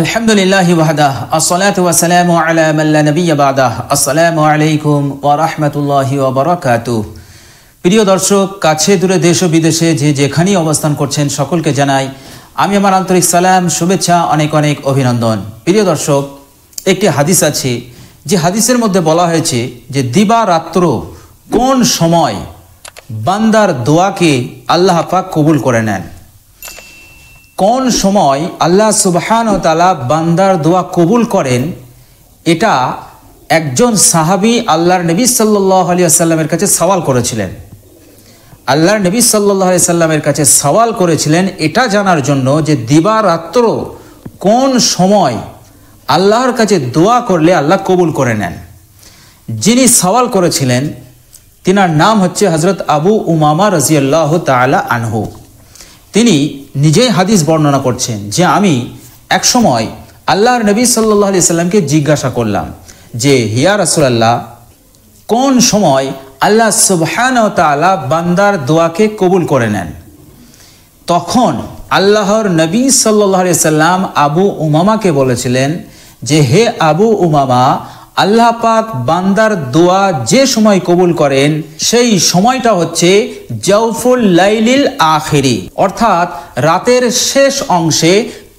আলহামদুলিল্লাহি ওয়াহদাহ আসসালাতু ওয়াসসালামু আলা মান লা নাবিয়্যা বা'দাহ। আসসালামু আলাইকুম ওয়া রাহমাতুল্লাহি ওয়া বারাকাতুহু। প্রিয় দর্শক, কাছে দূরে দেশ ও বিদেশে যে যেখানেই অবস্থান করছেন সকলকে জানাই আমি আমার আন্তরিক সালাম, শুভেচ্ছা, অনেক অনেক অভিনন্দন। প্রিয় দর্শক, একটি হাদিস আছে যে হাদিসের মধ্যে বলা হয়েছে যে দিবা রাত্র কোন সময় বান্দার দোয়াকে আল্লাহ পাক কবুল করে নেন। কোন সময় আল্লাহ সুবহানাহু ওয়া তাআলা বান্দার দোয়া কবুল করেন, এটা একজন সাহাবী আল্লাহর নবী সাল্লাল্লাহু আলাইহি ওয়াসাল্লামের কাছে সওয়াল করেছিলেন। আল্লাহর নবী সাল্লাল্লাহু আলাইহি ওয়াসাল্লামের কাছে সওয়াল করেছিলেন এটা জানার জন্য যে দিবারাত্র কোন সময় আল্লাহর কাছে দোয়া করলে আল্লাহ কবুল করে নেন। যিনি সওয়াল করেছিলেন তিনার নাম হচ্ছে হযরত আবু উমামা রাদিয়াল্লাহু তাআলা আনহু। তিনি নিজেই হাদিস বর্ণনা করছেন যে আমি এক সময় আল্লাহর নবী সাল্লাল্লাহু আলাইহি সাল্লামকে জিজ্ঞাসা করলাম যে ইয়া রাসূলুল্লাহ, কোন সময় আল্লাহ সুবহানাহু ওয়া তাআলা বান্দার দোয়াকে কবুল করে নেন। তখন আল্লাহর নবী সাল্লাল্লাহু আলাইহি সাল্লাম আবু উমামাকে বলেছিলেন যে হে আবু উমামা, আল্লাহ পাক বান্দার দোয়া যে সময় কবুল করেন সেই সময়টা হচ্ছে জাওফুল লাইলিল আখিরি, অর্থাৎ রাতের শেষ অংশে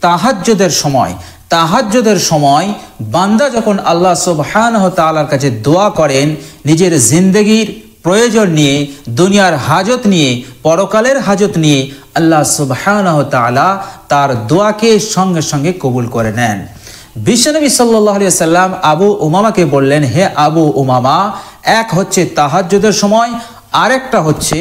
তাহাজ্জুদের সময়। তাহাজ্জুদের সময় বান্দা যখন আল্লাহ সুবহানাহু ওয়া তাআলার কাছে দোয়া করেন নিজের জিন্দেগির প্রয়োজন নিয়ে, দুনিয়ার হাজত নিয়ে, পরকালের হাজত নিয়ে, আল্লাহ সুবহানাহু ওয়া তাআলা তার দোয়াকে সঙ্গে সঙ্গে কবুল করে নেন। বিশ্বনবী সাল্লাল্লাহু আলাইহি ওয়াসাল্লাম আবু উমামাকে বললেন, হে আবু উমামা, এক হচ্ছে তাহাজ্জুদের সময়, আরেকটা হচ্ছে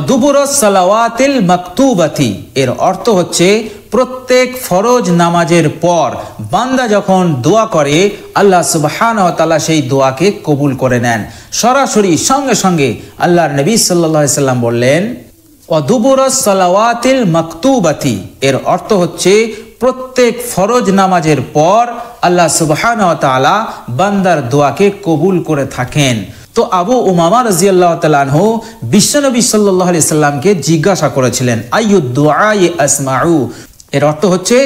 দুবুরুস সালাওয়াতিল মাকতুবাতি। এর অর্থ হচ্ছে প্রত্যেক ফরজ নামাজের পর বান্দা যখন দোয়া করে আল্লাহ সুবহানাহু ওয়া তাআলা সেই দোয়াকে কবুল করে নেন। সরাসরি সঙ্গে সঙ্গে আল্লাহর নবী সাল্লাল্লাহু আলাইহি ওয়াসাল্লাম বললেন দুবুরুস সালাওয়াতিল মাকতুবাতি। এর অর্থ হচ্ছে প্রত্যেক ফরজ নামাজের পর আল্লাহ সুবহানাহু ওয়া তাআলা বান্দার দোয়াকে কবুল করে থাকেন। তো আবু উমামা রাদিয়াল্লাহু তাআলা আনহু বিশ্বনবী সাল্লাল্লাহু আলাইহি সাল্লামকে জিজ্ঞাসা করেছিলেন আইয়ুদ দুআই আসমাউ। এর অর্থ হচ্ছে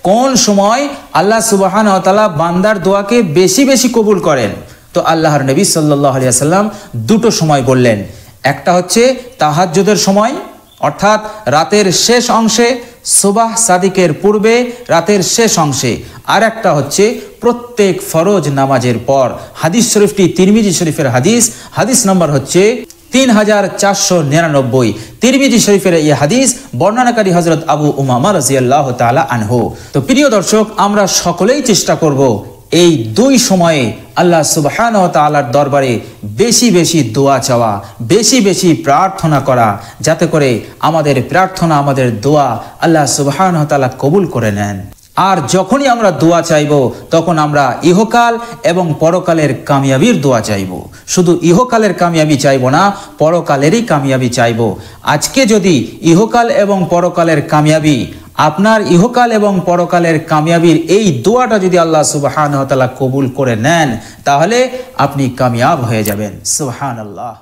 কোন সময় আল্লাহ সুবহানাহু ওয়া তাআলা বান্দার দোয়াকে বেশি বেশি কবুল করেন। তো আল্লাহর নবী সাল্লাল্লাহু আলাইহি সাল্লাম দুটো সময় বললেন, একটা হচ্ছে তাহাজ্জুদের সময়, অর্থাৎ রাতের শেষ অংশে, সুবাহ সাদিকের পূর্বে রাতের শেষ অংশে, আর একটা হচ্ছে প্রত্যেক ফরজ নামাজের পর। হাদিস শরীফটি তিরমিজি শরীফের হাদিস, হাদিস নম্বর হচ্ছে 3499। তিরমিজি শরীফের এই হাদিস বর্ণনাকারী হযরত আবু উমামা রাদিয়াল্লাহু তাআলা আনহু। তো প্রিয় দর্শক, আমরা সকলেই চেষ্টা করব এই দুই সময়ে আল্লাহ সুবহানাহু ওয়া তাআলার দরবারে বেশি বেশি দোয়া চাওয়া, বেশি বেশি প্রার্থনা করা, যাতে করে আমাদের প্রার্থনা, আমাদের দোয়া আল্লাহ সুবহানাহু ওয়া তাআলা কবুল করে নেন। আর যখনই আমরা দোয়া চাইব তখন আমরা ইহকাল এবং পরকালের কামিয়াবির দোয়া চাইব। শুধু ইহকালের কামিয়াবি চাইব না, পরকালেরই কামিয়াবি চাইব। আজকে যদি ইহকাল এবং পরকালের কামিয়াবি, আপনার ইহকাল এবং পরকালের কামিয়াবির এই দোয়াটা যদি আল্লাহ সুবহানাহু ওয়া তাআলা কবুল করে নেন, তাহলে আপনি কামিয়াব হয়ে যাবেন। সুবহানাল্লাহ।